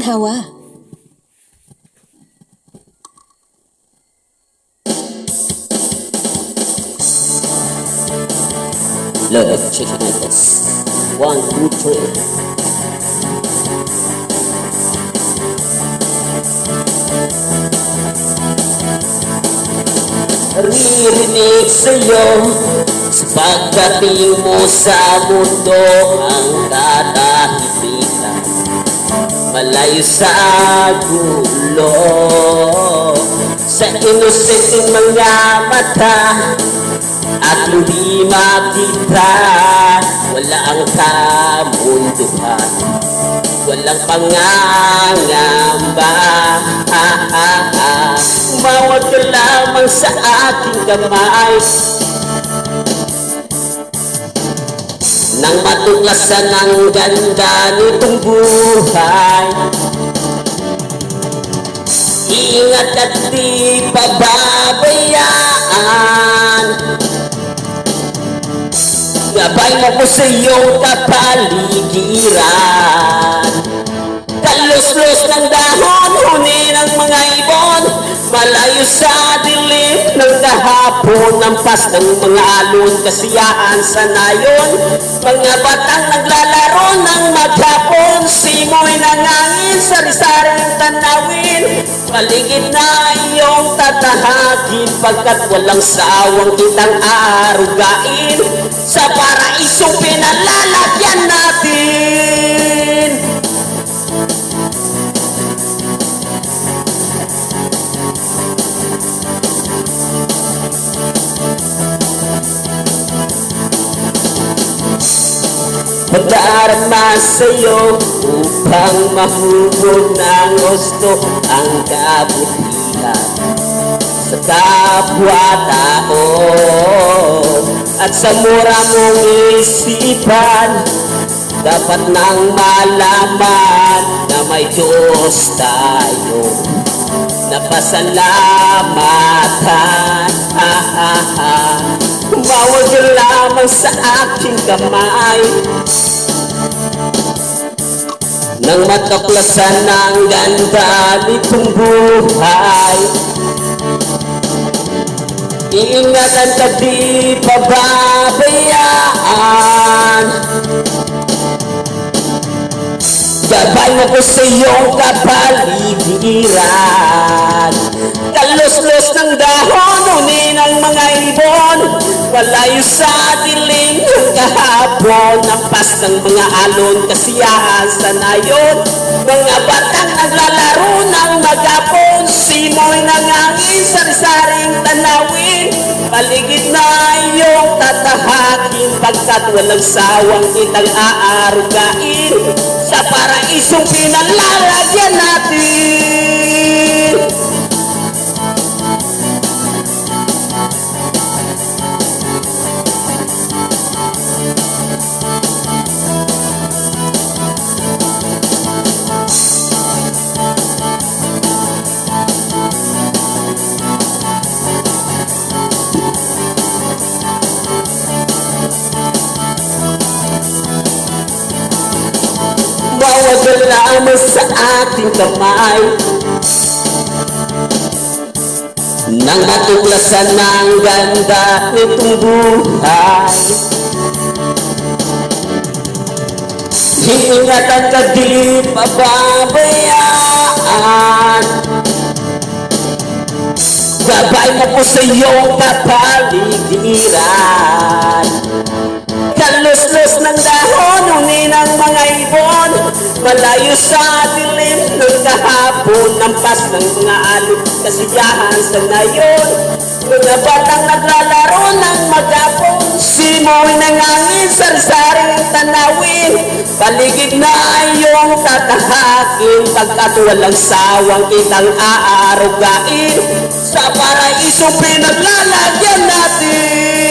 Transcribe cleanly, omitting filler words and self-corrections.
ginhawa. Let's check this. 1, 2, 3. Naririnig sa'yo sa pagdating mo sa mundo ang katahimikan, malayo sa gulo, sa inosenteng mga mata at hindi makita. Wala ang kamunduhan, walang pangangamba. Umawag ka lamang sa aking kamay nang matuklasan ang ganda nitong buhay. Ingat at di pababayaan, gabay mo ko sa iyong kapaligiran. Kalos-los ng dahon, huni ng mga ibon, malayo sa dilim ng kahapon, lampas ng mga alon, kasiyahan sa nayon. Mga batang naglalaro ng maghapon, simoy nangangin, sari-saring tanawin. Paligid na iyong tatahakin, pagkat walang sawang kitang aarugain. Sa paraisong pinalalagyan natin. Magdarama sa'yo upang mahubog ng gusto ang kabutihan sa kapwa-tao, at sa mura mong isipan dapat nang malaman na may Diyos tayo na pasalamatan. Umawag ka lamang sa aking kamay nang matuklasan ang ganda nitong buhay. Iingatan ka di pababayaan, gabay mo ko sa iyong kapaligiran. Kalos-los ng dahon, huni ng mga ibon, malayo sa dilim ng kahapon, lampas ng mga alon, kasiyahan sa nayon. Mga batang naglalaro ng maghapon, simoy nangangin, sari-saring tanawin. Paligid na iyong tatahakin, pagkat walang sawang kitang aarugain. Sa paraisong pinalalagyan natin. Bawag ka lamang sa ating kamay nang matuklasan ng ganda nitong buhay. Iingatan ka di pababayaan, gabay mo ko sa iyong kapaligiran. Kalos-los ng dahon, huni ng mga ibon, malayo sa dilim ng kahapon, lampas ng mga alon, kasiyahan sa nayon. Mga batang naglalaro ng maghapon, simoy nangangin, sari-saring tanawin. Paligid na iyong tatahakin, pagkat walang sawang kitang aarugain. Sa paraisong pinaglalagyan natin.